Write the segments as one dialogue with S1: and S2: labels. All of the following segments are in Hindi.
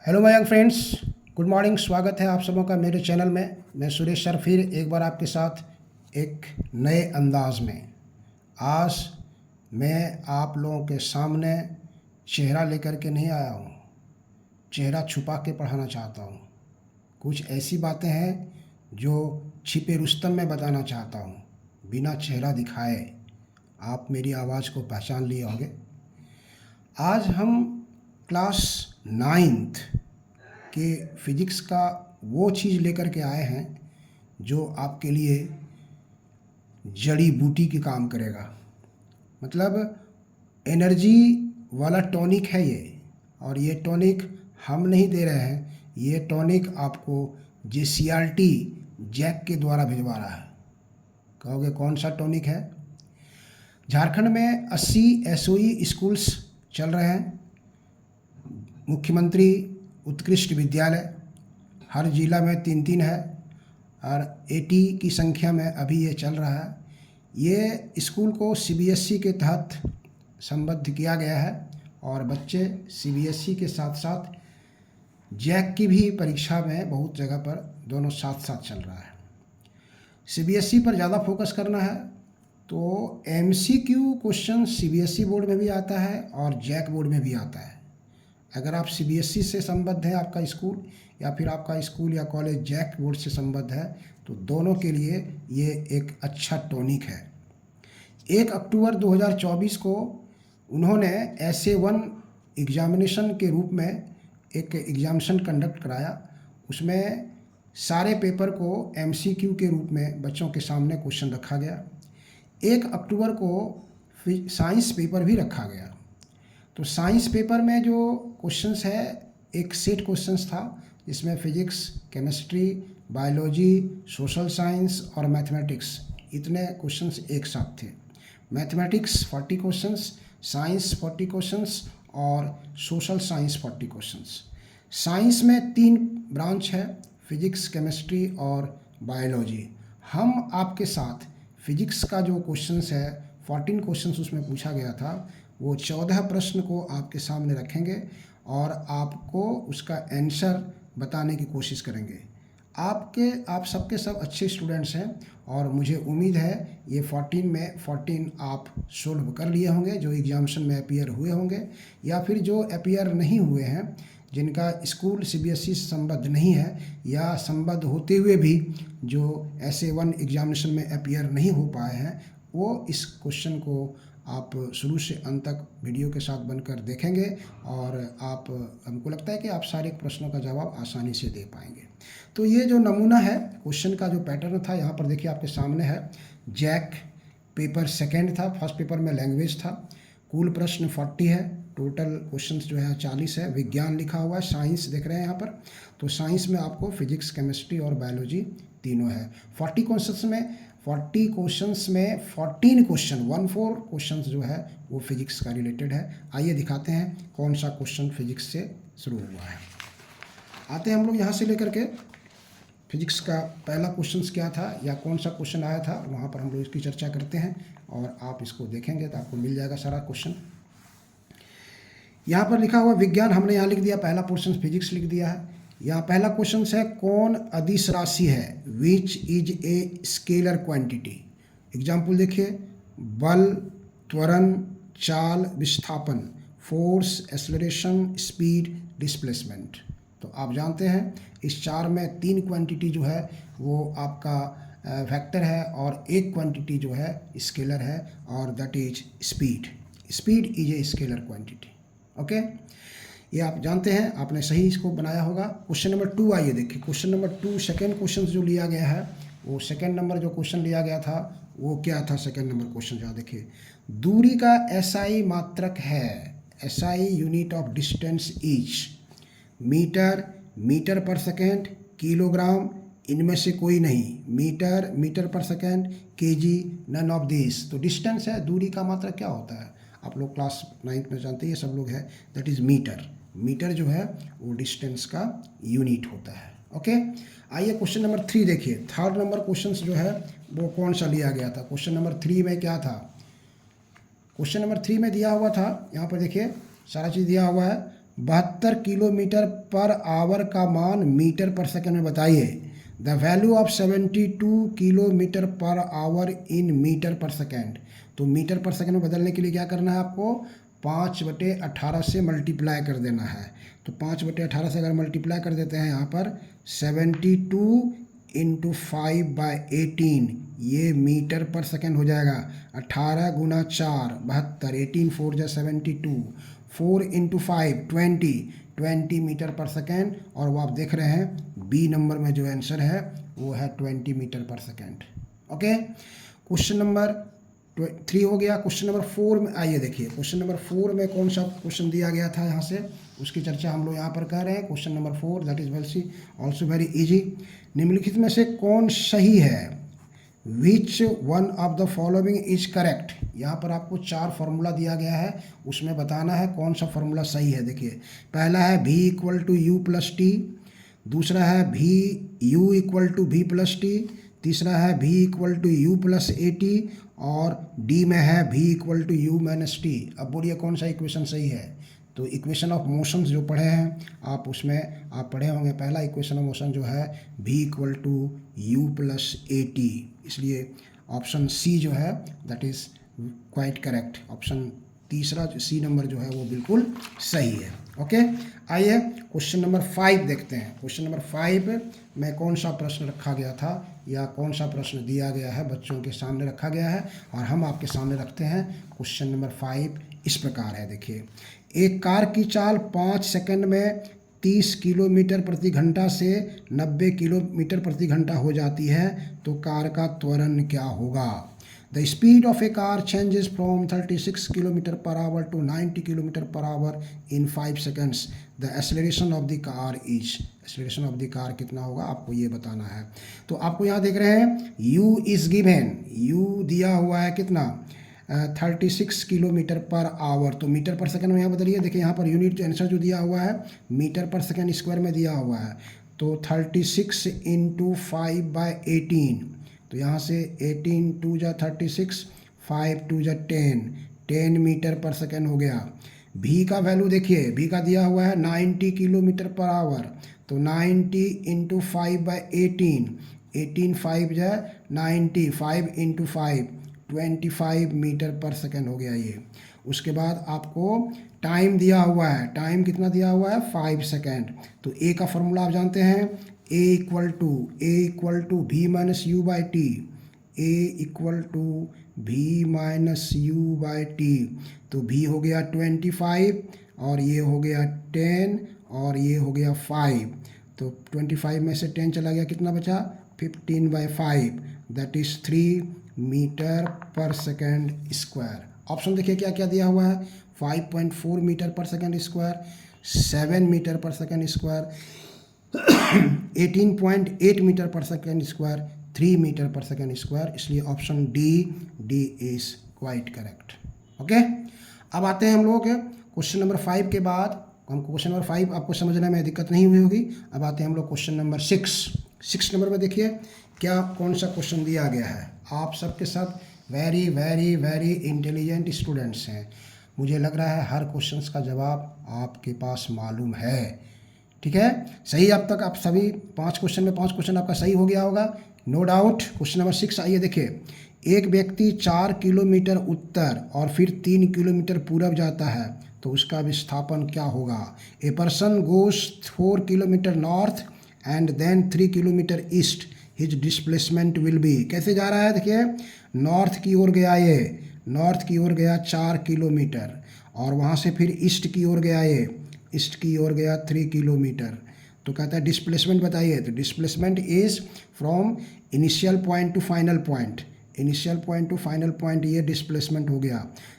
S1: Hello my young friends, good morning. स्वागत है आप सबों का मेरे चैनल में। मैं सुरेश सर फिर एक बार आपके साथ एक नए अंदाज में। आज मैं आप लोगों के सामने चेहरा लेकर के नहीं आया हूँ, चेहरा छुपा के पढ़ाना चाहता हूँ। कुछ ऐसी बातें हैं जो छिपे रुस्तम में बताना चाहता हूँ, बिना चेहरा दिखाए। आप मेरी आवाज़ को पहचान लिए होंगे। आज हम क्लास 9th के फिजिक्स का वो चीज़ लेकर के आए हैं जो आपके लिए जड़ी बूटी की काम करेगा। मतलब एनर्जी वाला टॉनिक है ये, और ये टॉनिक हम नहीं दे रहे हैं, ये टॉनिक आपको JCRT जैक के द्वारा भिजवा रहा है। कहोगे कौन सा टॉनिक है? झारखंड में 80 SOE स्कूल्स चल रहे हैं, मुख्यमंत्री उत्कृष्ट विद्यालय, हर जिला में 3-3 है और 80 की संख्या में अभी ये चल रहा है। ये स्कूल को CBSE के तहत संबद्ध किया गया है और बच्चे CBSE के साथ साथ जैक की भी परीक्षा में बहुत जगह पर दोनों साथ साथ चल रहा है। CBSE पर ज़्यादा फोकस करना है तो MCQ क्वेश्चन CBSE बोर्ड में भी आता है और जैक बोर्ड में भी आता है। अगर आप CBSE से संबद्ध है आपका स्कूल, या फिर आपका स्कूल या कॉलेज जैक बोर्ड से संबद्ध है, तो दोनों के लिए ये एक अच्छा टॉनिक है। 1 अक्टूबर 2024 को उन्होंने SA1 एग्जामिनेशन के रूप में एक एग्जामिनेशन कंडक्ट कराया। उसमें सारे पेपर को MCQ के रूप में बच्चों के सामने क्वेश्चन रखा गया। 1 अक्टूबर को साइंस पेपर भी रखा गया। तो साइंस पेपर में जो क्वेश्चंस है, एक सेट क्वेश्चंस था जिसमें physics, chemistry, biology, social science और मैथमेटिक्स, इतने क्वेश्चंस एक साथ थे। मैथमेटिक्स 40 क्वेश्चंस, साइंस 40 क्वेश्चंस और सोशल साइंस 40 क्वेश्चंस। साइंस में 3 ब्रांच है, फिजिक्स, केमिस्ट्री और बायोलॉजी। हम आपके साथ फिजिक्स का जो क्वेश्चंस है, 14 क्वेश्चंस उसमें पूछा गया था, वो 14 प्रश्न को आपके सामने रखेंगे और आपको उसका आंसर बताने की कोशिश करेंगे। आप सबके सब अच्छे स्टूडेंट्स हैं और मुझे उम्मीद है ये 14 में 14 आप सोल्व कर लिए होंगे, जो एग्जामिनेशन में अपीयर हुए होंगे, या फिर जो अपीयर नहीं हुए हैं, जिनका स्कूल CBSE से संबद्ध नहीं है, या संबद्ध होते हुए भी जो SA1 एग्जामिनेशन में अपीयर नहीं हो पाए हैं, वो इस क्वेश्चन को आप शुरू से अंत तक वीडियो के साथ बनकर देखेंगे और हमको लगता है कि आप सारे प्रश्नों का जवाब आसानी से दे पाएंगे। तो ये जो नमूना है क्वेश्चन का, जो पैटर्न था, यहाँ पर देखिए आपके सामने है। जैक पेपर सेकेंड था, फर्स्ट पेपर में लैंग्वेज था। कुल प्रश्न 40 है, टोटल क्वेश्चंस जो है 40 है। विज्ञान लिखा हुआ है, साइंस देख रहे हैं यहाँ पर, तो साइंस में आपको फिजिक्स, केमिस्ट्री और बायोलॉजी तीनों है। 40 क्वेश्चंस में 14 क्वेश्चन 14 क्वेश्चंस जो है वो फिजिक्स का रिलेटेड है। आइए दिखाते हैं कौन सा क्वेश्चन फिजिक्स से शुरू हुआ है। आते हैं हम लोग यहाँ से लेकर के फिजिक्स का पहला क्वेश्चन क्या था या कौन सा क्वेश्चन आया था, वहाँ पर हम लोग इसकी चर्चा करते हैं और आप इसको देखेंगे तो आपको मिल जाएगा सारा क्वेश्चन। यहाँ पर लिखा हुआ विज्ञान, हमने यहाँ लिख दिया, पहला पोर्शन फिजिक्स लिख दिया है। यहाँ पहला क्वेश्चन है, कौन अदिश राशि है? Which is a scalar quantity. Example देखिए, बल, त्वरण, चाल, विस्थापन, फोर्स, एक्सेलरेशन, स्पीड, डिस्प्लेसमेंट। तो आप जानते हैं इस 4 में 3 क्वांटिटी जो है वो आपका वेक्टर है और एक क्वांटिटी जो है स्केलर है, और that is speed. Speed is a scalar quantity. Okay, ये आप जानते हैं, आपने सही इसको बनाया होगा। क्वेश्चन नंबर 2 आइए देखिए। क्वेश्चन नंबर 2 सेकेंड क्वेश्चन जो लिया गया है, वो सेकेंड नंबर जो क्वेश्चन लिया गया था वो क्या था? सेकेंड नंबर क्वेश्चन जहाँ देखिए, दूरी का SI मात्रक है, SI unit of distance is metre, metre पर सेकेंड, किलोग्राम, इनमें से कोई नहीं, मीटर, मीटर पर second, KG, none of this. तो डिस्टेंस है, दूरी का मात्रक क्या होता है? आप लोग क्लास 9th में जानते हैं, सब लोग हैं, दैट इज़ मीटर। मीटर जो है वो डिस्टेंस का यूनिट होता है। ओके, आइए क्वेश्चन नंबर 3 देखिए। थर्ड नंबर क्वेश्चन जो है वो कौन सा लिया गया था? क्वेश्चन नंबर 3 में क्या था? क्वेश्चन नंबर 3 में दिया हुआ था, यहाँ पर देखिए सारा चीज़ दिया हुआ है। 72 किलोमीटर पर आवर का मान मीटर पर सेकंड में बताइए। द वैल्यू ऑफ 72 किलोमीटर पर आवर इन मीटर पर सेकंड। तो मीटर पर सेकंड में बदलने के लिए क्या करना है आपको, 5/18 से मल्टीप्लाई कर देना है। तो 5/18 से अगर मल्टीप्लाई कर देते हैं यहाँ पर 72 इंटू 5/18, ये मीटर पर सेकंड हो जाएगा। 18 गुना 4 72, 18 4 जा 72, 4 इंटू 5 20 मीटर पर सेकेंड। और वो आप देख रहे हैं बी नंबर में जो आंसर है वो है 20 मीटर पर सेकेंड। ओके, क्वेश्चन नंबर 3 हो गया। क्वेश्चन नंबर 4 में आइए देखिए, क्वेश्चन नंबर 4 में कौन सा क्वेश्चन दिया गया था यहाँ से, उसकी चर्चा हम लोग यहाँ पर कर रहे हैं। Question number 4 that is also very easy. निम्नलिखित में से कौन सही है, which one of the following is correct. यहाँ पर आपको 4 फार्मूला दिया गया है, उसमें बताना है कौन सा फार्मूला सही है। देखिए, पहला है v equal to u plus t, दूसरा है u equal to v plus t, तीसरा है v equal to u plus a t, और डी में है v equal to u minus t. अब बोलिए कौन सा इक्वेशन सही है। तो इक्वेशन ऑफ मोशंस जो पढ़े हैं आप, उसमें आप पढ़े होंगे पहला इक्वेशन ऑफ मोशन जो है v equal to u plus a t, इसलिए ऑप्शन सी जो है that is quite correct. Option तीसरा सी नंबर जो है वो बिल्कुल सही है। ओके, आइए क्वेश्चन नंबर 5 देखते हैं। क्वेश्चन नंबर 5 में कौन सा प्रश्न रखा गया था या कौन सा प्रश्न दिया गया है, बच्चों के सामने रखा गया है और हम आपके सामने रखते हैं। क्वेश्चन नंबर 5 इस प्रकार है, देखिए, एक कार की चाल 5 सेकंड में 30 किलोमीटर प्रति घंटा से 90 किलोमीटर प्रति घंटा हो जाती है, तो कार का त्वरण क्या होगा। The speed of a car changes from 36 kilometre पर आवर टू 90 किलोमीटर पर hour in 5 seconds. The acceleration of the car is, acceleration of the car कितना होगा आपको ये बताना है। तो आपको यहाँ देख रहे हैं u इज गिवन, u दिया हुआ है कितना 36 किलोमीटर पर आवर, तो मीटर पर सेकंड में यहाँ बदलिए। देखिए यहाँ पर यूनिट आंसर जो दिया हुआ है मीटर पर सेकंड स्क्वायर में दिया हुआ है, तो 36 इंटू 5/18, तो यहाँ से 18 2 जा 36, 5 2 जा 10 मीटर पर सेकंड हो गया। v का वैल्यू देखिए, v का दिया हुआ है 90 किलोमीटर पर आवर, तो 90 इंटू 5/18, 18 5 जा 90, 5 इंटू 5 25 मीटर पर सेकंड हो गया ये। उसके बाद आपको टाइम दिया हुआ है, टाइम कितना दिया हुआ है 5 सेकंड। तो ए का फॉर्मूला आप जानते हैं, A equal to V minus U by T, A equal to V minus U by T. तो वी हो गया 25 और ये हो गया 10 और ये हो गया 5, तो 25 में से 10 चला गया, कितना बचा 15/5, दैट इज़ 3 मीटर पर सेकेंड स्क्वायर। ऑप्शन देखिए क्या क्या दिया हुआ है, 5.4 मीटर पर सेकेंड स्क्वायर, 7 मीटर पर सेकेंड स्क्वायर, 18.8 मीटर पर सेकेंड स्क्वायर, 3 मीटर पर सेकेंड स्क्वायर, इसलिए option D is quite correct. Okay, अब आते हैं हम लोग क्वेश्चन नंबर 5 के बाद, हमको क्वेश्चन नंबर 5 आपको समझने में दिक्कत नहीं हुई होगी। अब आते हैं हम लोग क्वेश्चन नंबर 6 नंबर में देखिए क्या कौन सा क्वेश्चन दिया गया है। आप सबके साथ very very very intelligent students हैं, मुझे लग रहा है हर क्वेश्चंस का जवाब आपके पास मालूम है, ठीक है। सही अब तक आप सभी 5 क्वेश्चन में 5 क्वेश्चन आपका सही हो गया होगा, नो डाउट। क्वेश्चन नंबर 6 आइए देखिए, एक व्यक्ति 4 किलोमीटर उत्तर और फिर 3 किलोमीटर पूरब जाता है, तो उसका विस्थापन क्या होगा। A person goes 4 kilometre north and then 3 kilometre east, his displacement will be. कैसे जा रहा है देखिए, नॉर्थ की ओर गया, ये नॉर्थ की ओर गया 4 किलोमीटर और वहाँ से फिर ईस्ट की ओर गया, ये ईस्ट की ओर गया 3 किलोमीटर। तो कहता है डिस्प्लेसमेंट बताइए, तो displacement is from initial point two final point, initial point two final point, ये डिस्प्लेसमेंट हो गया।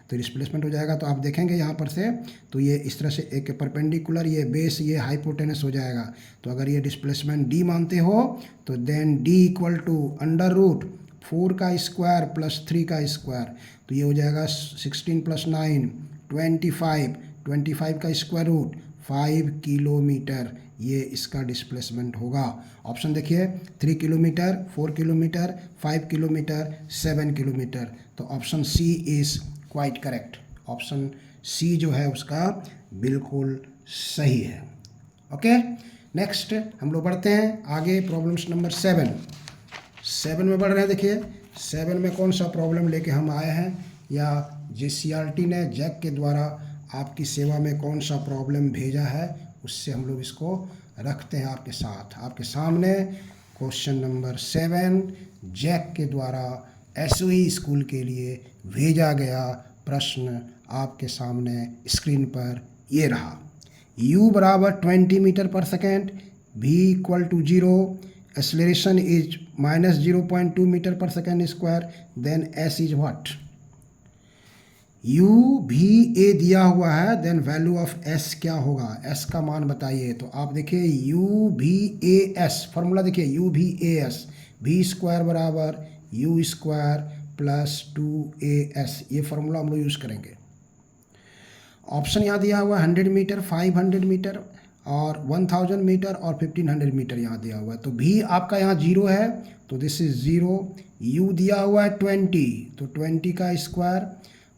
S1: तो डिस्प्लेसमेंट हो जाएगा, तो आप देखेंगे यहाँ पर से, तो ये इस तरह से एक परपेंडिकुलर, ये बेस, ये हाइपोटेनस हो जाएगा। तो अगर ये डिस्प्लेसमेंट डी मानते हो तो देन डी इक्वल टू √4 का स्क्वायर प्लस 3 का स्क्वायर, तो ये हो जाएगा 16 + 9 25 का स्क्वायर रूट 5 किलोमीटर, ये इसका डिस्प्लेसमेंट होगा। ऑप्शन देखिए 3 किलोमीटर, 4 किलोमीटर, 5 किलोमीटर, 7 किलोमीटर, तो option C is quite correct. Option C जो है उसका बिल्कुल सही है। ओके, नेक्स्ट हम लोग बढ़ते हैं आगे। प्रॉब्लम्स नंबर 7 में बढ़ रहे हैं। देखिए 7 में कौन सा प्रॉब्लम लेके हम आए हैं, या JCRT ने जैक के द्वारा आपकी सेवा में कौन सा प्रॉब्लम भेजा है, उससे हम लोग इसको रखते हैं आपके साथ। आपके सामने क्वेश्चन नंबर 7 जैक के द्वारा SOE स्कूल के लिए भेजा गया प्रश्न आपके सामने स्क्रीन पर ये रहा। U बराबर 20 मीटर पर second, V equal to 0, acceleration is -0.2 meter पर second square, then S is what. U भी A दिया हुआ है, देन वैल्यू ऑफ S क्या होगा, S का मान बताइए। तो आप देखिए U भी AS, फॉर्मूला देखिए U भी AS, V स्क्वायर बराबर U स्क्वायर प्लस 2AS, ये फार्मूला हम लोग यूज़ करेंगे। ऑप्शन यहाँ दिया हुआ 100 मीटर, 500 मीटर और 1000 मीटर और 1500 मीटर यहाँ दिया हुआ है। तो भी आपका यहाँ 0 है, तो दिस इज 0। U दिया हुआ है 20, तो 20 का स्क्वायर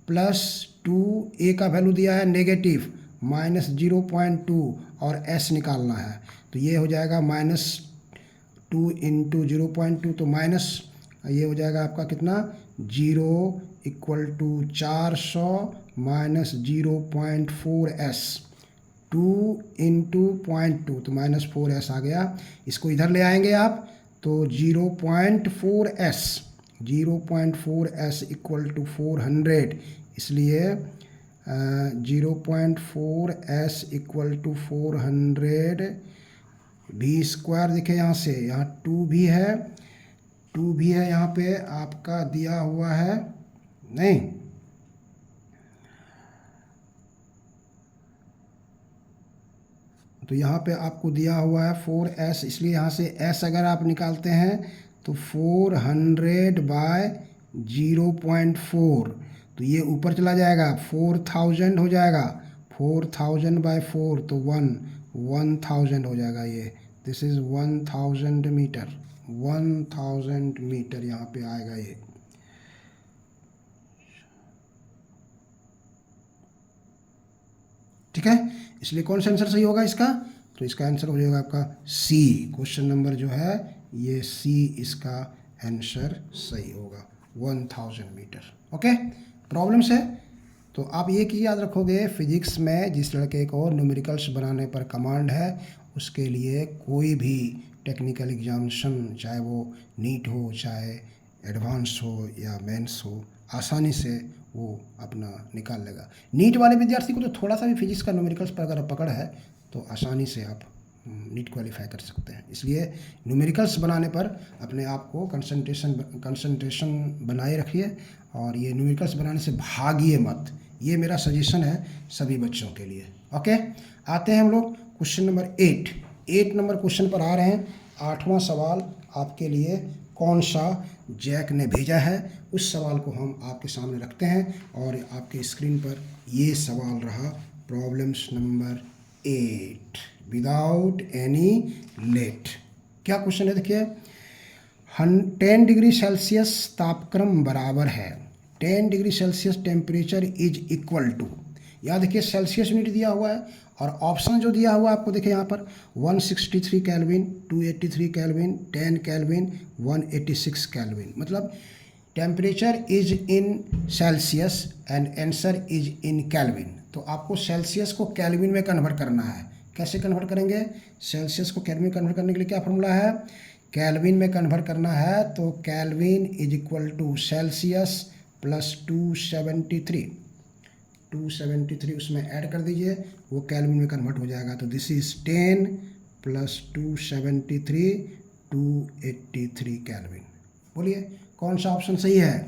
S1: प्लस 2, A का वैल्यू दिया है नेगेटिव -0.2 और S निकालना है, तो ये हो जाएगा -2 इंटू 0.2, तो माइनस ये हो जाएगा आपका कितना 0 equal to 400 minus 0.4S, 2 into 0.2, तो -4S आ गया। इसको इधर ले आएंगे आप, तो 0.4S इक्वल टू 400, इसलिए 0.4S इक्वल टू 400। भी स्क्वायर देखे यहाँ से, यहाँ 2 भी है, 2 भी है यहाँ पे आपका दिया हुआ है, नहीं तो यहाँ पे आपको दिया हुआ है 4S, इसलिए यहाँ से S अगर आप निकालते हैं तो 400 बाय 0.4, तो ये ऊपर चला जाएगा 4000 हो जाएगा, 4000 बाय 4 तो 1000 हो जाएगा। ये दिस इज़ 1000 मीटर, 1000 मीटर यहाँ पे आएगा ये। ठीक है, इसलिए कौन सा आंसर सही होगा इसका, तो इसका आंसर हो जाएगा आपका C। क्वेश्चन नंबर जो है ये C, इसका आंसर सही होगा 1000 मीटर। ओके, प्रॉब्लम्स है तो आप ये की याद रखोगे, फिजिक्स में जिस लड़के को न्यूमेरिकल्स बनाने पर कमांड है उसके लिए कोई भी टेक्निकल एग्जामिनेशन, चाहे वो नीट हो, चाहे एडवांस हो या मेंस हो, आसानी से वो अपना निकाल लेगा। नीट वाले विद्यार्थी को तो थोड़ा सा भी फिजिक्स का न्यूमेरिकल्स पर अगर पकड़ है तो आसानी से आप नीट क्वालिफाई कर सकते हैं। इसलिए न्यूमेरिकल्स बनाने पर अपने आप को कंसंट्रेशन बनाए रखिए, और ये न्यूमेरिकल्स बनाने से भागिए मत, ये मेरा सजेशन है सभी बच्चों के लिए। ओके, आते हैं हम लोग क्वेश्चन नंबर 8 नंबर क्वेश्चन पर आ रहे हैं। 8वां सवाल आपके लिए कौन सा जैक ने भेजा है, उस सवाल को हम आपके सामने रखते हैं, और आपके स्क्रीन पर ये सवाल रहा, problems number 8 without any late. क्या क्वेश्चन है देखिए, 10 डिग्री सेल्सियस तापक्रम बराबर है, 10 degree Celsius temperature is equal to, यहाँ देखिए सेल्सियस यूनिट दिया हुआ है, और ऑप्शन जो दिया हुआ है आपको देखिए यहाँ पर 163 केल्विन, 283 केल्विन, 10 केल्विन, 186 केल्विन, मतलब temperature is in Celsius and answer is in kelvin. तो आपको सेल्सियस को केल्विन में कन्वर्ट करना है। कैसे कन्वर्ट करेंगे, सेल्सियस को केल्विन में कन्वर्ट करने के लिए क्या फॉर्मूला है, केल्विन में कन्वर्ट करना है तो Kelvin is equal to Celsius plus 273 उसमें ऐड कर दीजिए, वो केल्विन में कन्वर्ट हो जाएगा। तो दिस इज 10 प्लस 273 283 केल्विन। बोलिए कौन सा ऑप्शन सही है,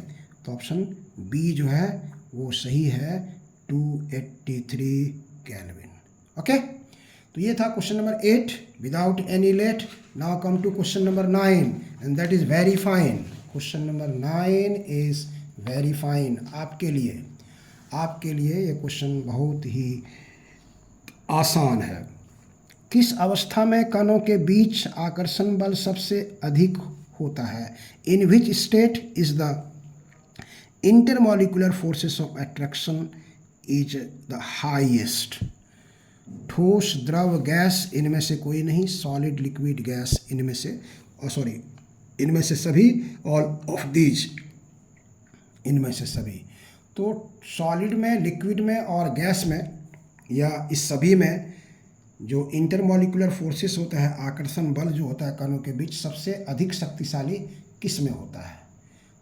S1: तो ऑप्शन बी जो है वो सही है, 283 केल्विन। ओके, तो ये था question number 8 without any late. Now come to question number 9 and that is very fine. Question number 9 is very fine. आपके लिए ये क्वेश्चन बहुत ही आसान है। किस अवस्था में कणों के बीच आकर्षण बल सबसे अधिक होता है, in which state is the intermolecular forces of attraction is the highest. ठोस, द्रव, गैस इनमें से कोई नहीं, सॉलिड, लिक्विड, गैस इनमें से इनमें से सभी, ऑल ऑफ दीज, इनमें से सभी। तो सॉलिड में, लिक्विड में और गैस में या इस सभी में जो इंटरमॉलिक्यूलर फोर्सेस होता है, आकर्षण बल जो होता है कणों के बीच, सबसे अधिक शक्तिशाली किस में होता है?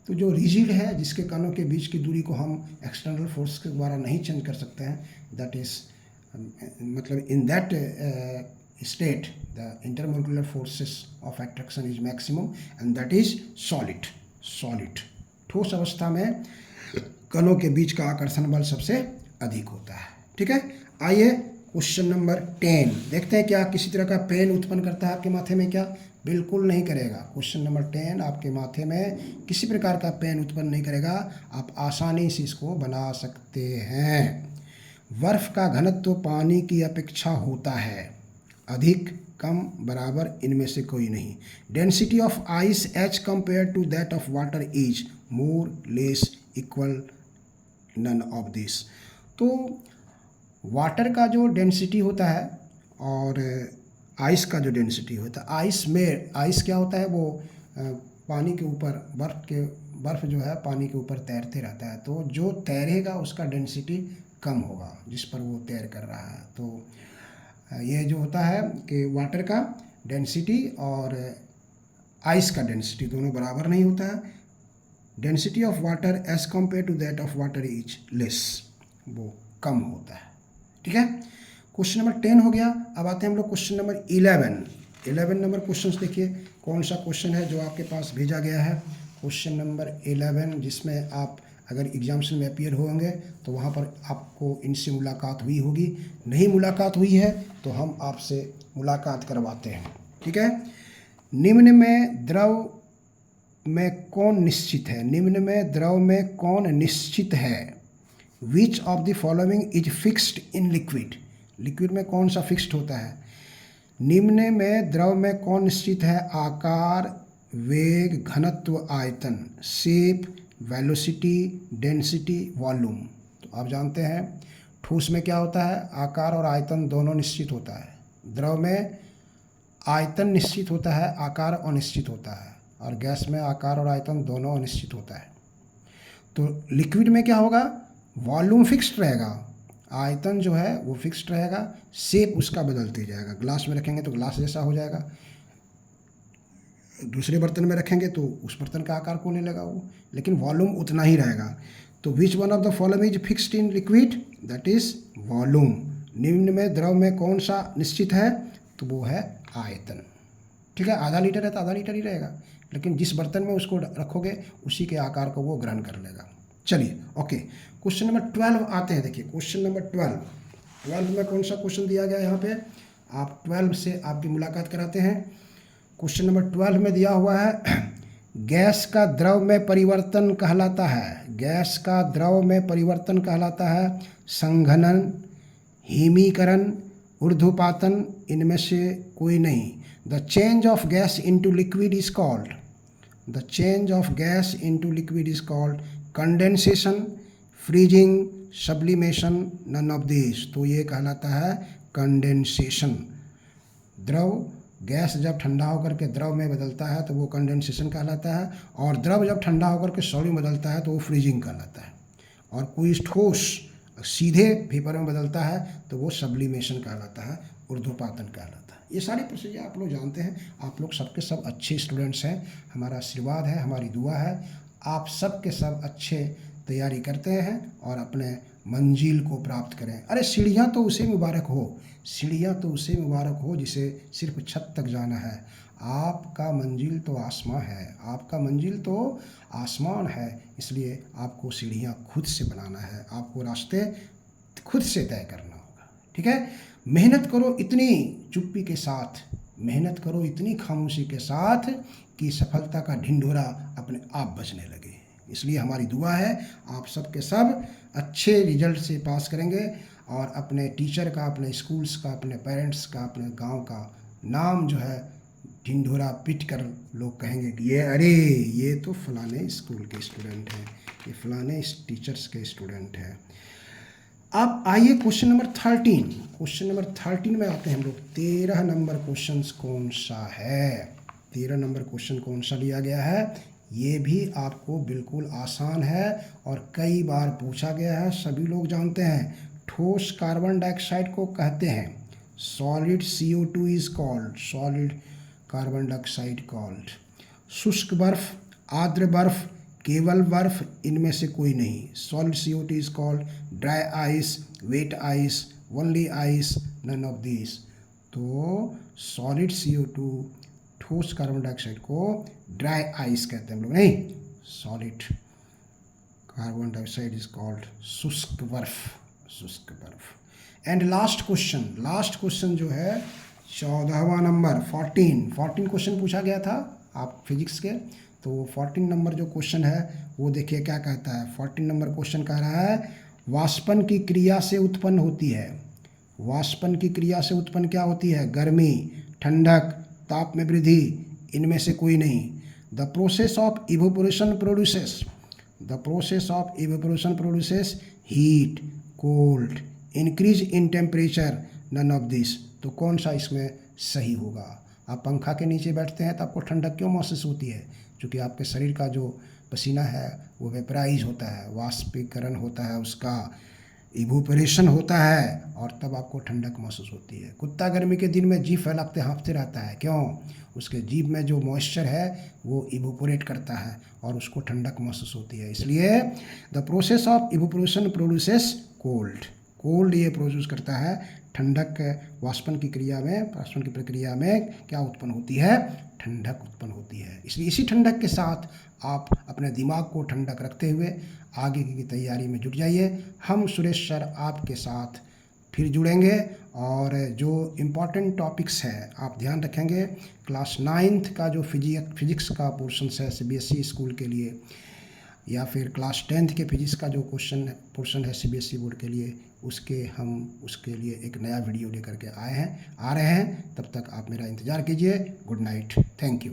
S1: तो जो रिजिड है, जिसके कणों के बीच की दूरी को हम एक्सटर्नल फोर्स के द्वारा नहीं चेंज कर सकते हैं, दैट इज मतलब in that state the intermolecular forces of attraction is maximum and that is solid. ठोस अवस्था में कणों के बीच का आकर्षण बल सबसे अधिक होता है। ठीक है, आइए क्वेश्चन नंबर 10 देखते हैं। क्या किसी तरह का पेन उत्पन्न करता है आपके माथे में? क्या बिल्कुल नहीं करेगा। क्वेश्चन नंबर 10 आपके माथे में किसी प्रकार का पेन उत्पन्न नहीं करेगा, आप आसानी से इसको बना सकते हैं। बर्फ का घनत्व पानी की अपेक्षा होता है, अधिक, कम, बराबर, इनमें से कोई नहीं। Density of ice as compare to that of water is more, less, equal, none of this. तो वाटर का जो डेंसिटी होता है और आइस का जो डेंसिटी होता है, आइस क्या होता है, वो पानी के ऊपर, बर्फ़ जो है पानी के ऊपर तैरते रहता है, तो जो तैरेगा उसका डेंसिटी कम होगा जिस पर वो तैर कर रहा है। तो ये जो होता है कि वाटर का डेंसिटी और आइस का डेंसिटी दोनों बराबर नहीं होता है। Density of water as compare to that of water is less, वो कम होता है। ठीक है, क्वेश्चन नंबर 10 हो गया। अब आते हैं हम लोग क्वेश्चन नंबर 11 नंबर क्वेश्चन देखिए कौन सा क्वेश्चन है जो आपके पास भेजा गया है। क्वेश्चन नंबर 11 जिसमें आप अगर एग्जामिनेशन में अपीयर होंगे तो वहाँ पर आपको इनसे मुलाकात हुई होगी, नहीं मुलाकात हुई है तो हम आपसे मुलाकात करवाते हैं। ठीक है, निम्न में द्रव में कौन निश्चित है? निम्न में द्रव में कौन निश्चित है? Which of the following is fixed in liquid? Liquid में कौन सा फिक्स्ड होता है? निम्न में द्रव में कौन निश्चित है? आकार, वेग, घनत्व, आयतन, शेप, वेलोसिटी, डेंसिटी, वॉल्यूम। तो आप जानते हैं ठोस में क्या होता है, आकार और आयतन दोनों निश्चित होता है। द्रव में आयतन निश्चित होता है, आकार अनिश्चित होता है, और गैस में आकार और आयतन दोनों अनिश्चित होता है। तो लिक्विड में क्या होगा, वॉल्यूम फिक्स्ड रहेगा, आयतन जो है वो फिक्स्ड रहेगा, शेप उसका बदलते जाएगा। ग्लास में रखेंगे तो ग्लास जैसा हो जाएगा, दूसरे बर्तन में रखेंगे तो उस बर्तन का आकार को ले लेगा वो, लेकिन वॉल्यूम उतना ही रहेगा। तो which one of the following is fixed in liquid? That is volume. निम्न में द्रव में कौन सा निश्चित है? तो वो है आयतन। ठीक है, आधा लीटर है तो आधा लीटर ही रहेगा, लेकिन जिस बर्तन में उसको रखोगे उसी के आकार को वो ग्रहण कर लेगा। चलिए ओके, क्वेश्चन नंबर 12 आते हैं। देखिए क्वेश्चन नंबर 12 में कौन सा क्वेश्चन दिया गया है यहाँ पे, आप 12 से आपकी मुलाकात कराते हैं। क्वेश्चन नंबर 12 में दिया हुआ है गैस का द्रव में परिवर्तन कहलाता है। गैस का द्रव में परिवर्तन कहलाता है संघनन, हिमीकरण, ऊर्ध्वपातन, इनमें से कोई नहीं। The change of gas into liquid is called, the change of gas into liquid is called condensation, freezing, sublimation, none of this. तो ये कहलाता है कंडेंसेशन। द्रव, गैस जब ठंडा होकर के द्रव में बदलता है तो वो कंडेंसेशन कहलाता है, और द्रव जब ठंडा होकर के सॉलिड में बदलता है तो वो फ्रीजिंग कहलाता है, और कोई ठोस सीधे वेपर में बदलता है तो वो सब्लिमेशन कहलाता है, ऊर्ध्वपातन कहलाता है। ये सारी प्रोसीजर आप लोग जानते हैं। आप लोग सबके सब अच्छे स्टूडेंट्स हैं, हमारा आशीर्वाद है, हमारी दुआ है आप सब के सब अच्छे तैयारी करते हैं और अपने मंजिल को प्राप्त करें। अरे सीढ़ियाँ तो उसे मुबारक हो, सीढ़ियाँ तो उसे मुबारक हो जिसे सिर्फ छत तक जाना है। आपका मंजिल तो आसमां है, आपका मंजिल तो आसमान है, इसलिए आपको सीढ़ियाँ खुद से बनाना है, आपको रास्ते खुद से तय करना होगा। ठीक है, मेहनत करो इतनी चुप्पी के साथ, मेहनत करो इतनी खामोशी के साथ कि सफलता का ढिंढोरा अपने आप बजने लगे। इसलिए हमारी दुआ है आप सब के सब अच्छे रिजल्ट से पास करेंगे और अपने टीचर का, अपने स्कूल्स का, अपने पेरेंट्स का, अपने गांव का नाम जो है ढिंढोरा पीट कर लोग कहेंगे कि ये अरे ये तो फलाने स्कूल के स्टूडेंट हैं, ये फलाने टीचर्स के स्टूडेंट हैं। अब आइए क्वेश्चन नंबर 13। क्वेश्चन नंबर 13 में आते हैं हम लोग। 13 नंबर क्वेश्चन कौन सा है? 13 नंबर क्वेश्चन कौन सा लिया गया है? ये भी आपको बिल्कुल आसान है और कई बार पूछा गया है, सभी लोग जानते हैं। ठोस कार्बन डाइऑक्साइड को कहते हैं solid CO2 is called, solid carbon dioxide called. शुष्क बर्फ, आर्द्र बर्फ, केवल बर्फ, इनमें से कोई नहीं। Solid CO2 is called dry ice, wet ice, only ice, none of this. तो सॉलिड CO2 ठोस कार्बन डाइऑक्साइड को ड्राई आइस कहते हैं हम लोग, नहीं, solid carbon dioxide is called शुष्क बर्फ, शुष्क बर्फ। एंड लास्ट क्वेश्चन जो है 14वां नंबर 14 क्वेश्चन पूछा गया था आप फिजिक्स के। तो 14 नंबर जो क्वेश्चन है वो देखिए क्या कहता है। 14 नंबर क्वेश्चन कह रहा है वाष्पन की क्रिया से उत्पन्न होती है, वाष्पन की क्रिया से उत्पन्न क्या होती है? गर्मी, ठंडक, ताप में वृद्धि, इनमें से कोई नहीं। The process of evaporation produces, the process of evaporation produces heat, cold, increase in temperature, none of this. तो कौन सा इसमें सही होगा? आप पंखा के नीचे बैठते हैं तो आपको ठंडक क्यों महसूस होती है? क्योंकि आपके शरीर का जो पसीना है वो वेपराइज होता है, वाष्पीकरण होता है, उसका इवोपरेशन होता है और तब आपको ठंडक महसूस होती है। कुत्ता गर्मी के दिन में जीभ फैलाते हाँफते रहता है, क्यों? उसके जीभ में जो मॉइस्चर है वो इवोपोरेट करता है और उसको ठंडक महसूस होती है। इसलिए the process of evaporation produces cold, cold ये प्रोड्यूस करता है ठंडक। वाष्पन की क्रिया में, वाष्पन की प्रक्रिया में क्या उत्पन्न होती है? ठंडक उत्पन्न होती है। इसलिए इसी ठंडक के साथ आप अपने दिमाग को ठंडक रखते हुए आगे की तैयारी में जुट जाइए। हम सुरेश सर आपके साथ फिर जुड़ेंगे और जो इम्पॉर्टेंट टॉपिक्स हैं आप ध्यान रखेंगे। क्लास 9th का जो फिजिक्स का पोर्शन है CBSE स्कूल के लिए, या फिर क्लास 10th के फिजिक्स का जो पोर्शन है CBSE बोर्ड के लिए, उसके लिए एक नया वीडियो लेकर के आ रहे हैं। तब तक आप मेरा इंतज़ार कीजिए। Good night, thank you.